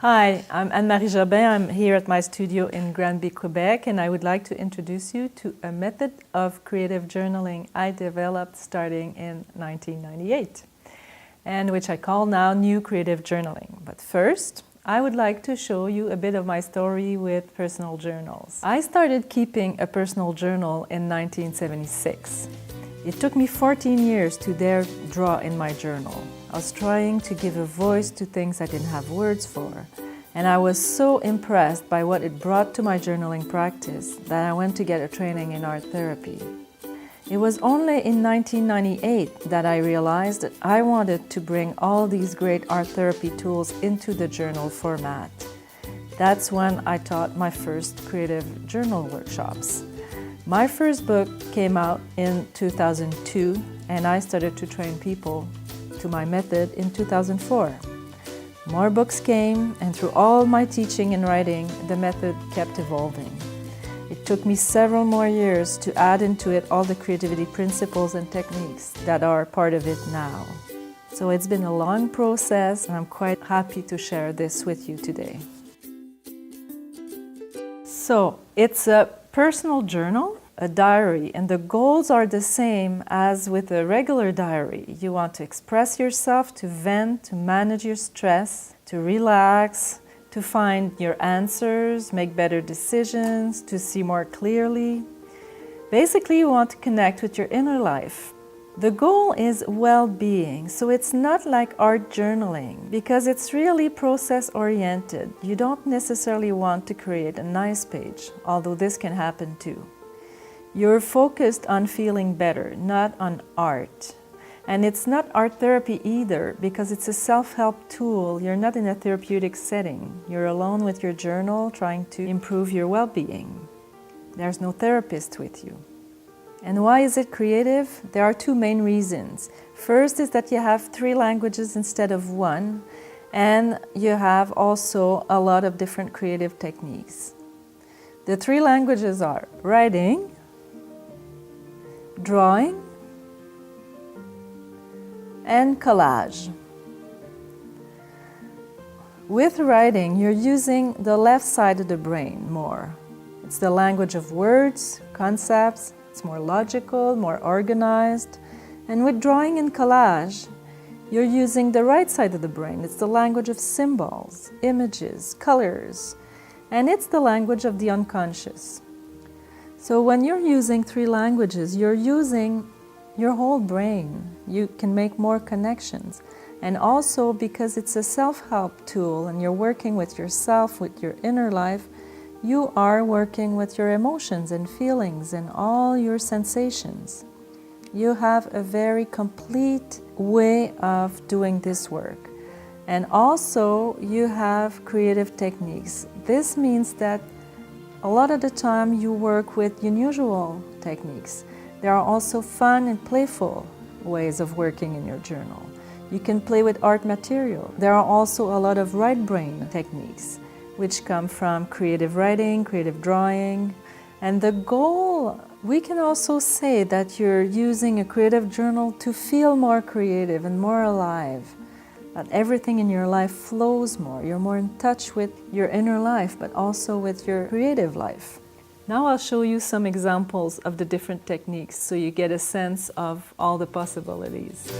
Hi, I'm Anne-Marie Jobin. I'm here at my studio in Granby, Quebec, and I would like to introduce you to a method of creative journaling I developed starting in 1998, and which I call now New Creative Journaling. But first, I would like to show you a bit of my story with personal journals. I started keeping a personal journal in 1976. It took me 14 years to dare draw in my journal. I was trying to give a voice to things I didn't have words for, and I was so impressed by what it brought to my journaling practice that I went to get a training in art therapy. It was only in 1998 that I realized that I wanted to bring all these great art therapy tools into the journal format. That's when I taught my first creative journal workshops. My first book came out in 2002, and I started to train people to my method in 2004. More books came, and through all my teaching and writing, the method kept evolving. It took me several more years to add into it all the creativity principles and techniques that are part of it now. So it's been a long process, and I'm quite happy to share this with you today. So it's a personal journal, a diary, and the goals are the same as with a regular diary. You want to express yourself, to vent, to manage your stress, to relax, to find your answers, make better decisions, to see more clearly. Basically, you want to connect with your inner life. The goal is well-being, so it's not like art journaling because it's really process-oriented. You don't necessarily want to create a nice page, although this can happen too. You're focused on feeling better, not on art. And it's not art therapy either because it's a self-help tool. You're not in a therapeutic setting. You're alone with your journal trying to improve your well-being. There's no therapist with you. And why is it creative? There are two main reasons. First is that you have 3 languages instead of 1, and you have also a lot of different creative techniques. The 3 languages are writing, drawing, and collage. With writing, you're using the left side of the brain more. It's the language of words, concepts. It's more logical, more organized. And with drawing and collage, you're using the right side of the brain. It's the language of symbols, images, colors, and it's the language of the unconscious. So when you're using 3 languages, you're using your whole brain. You can make more connections. And also because it's a self-help tool and you're working with yourself, with your inner life, you are working with your emotions and feelings and all your sensations. You have a very complete way of doing this work. And also you have creative techniques. This means that a lot of the time you work with unusual techniques. There are also fun and playful ways of working in your journal. You can play with art material. There are also a lot of right brain techniques, which come from creative writing, creative drawing. And the goal, we can also say that you're using a creative journal to feel more creative and more alive. That everything in your life flows more. You're more in touch with your inner life, but also with your creative life. Now I'll show you some examples of the different techniques so you get a sense of all the possibilities.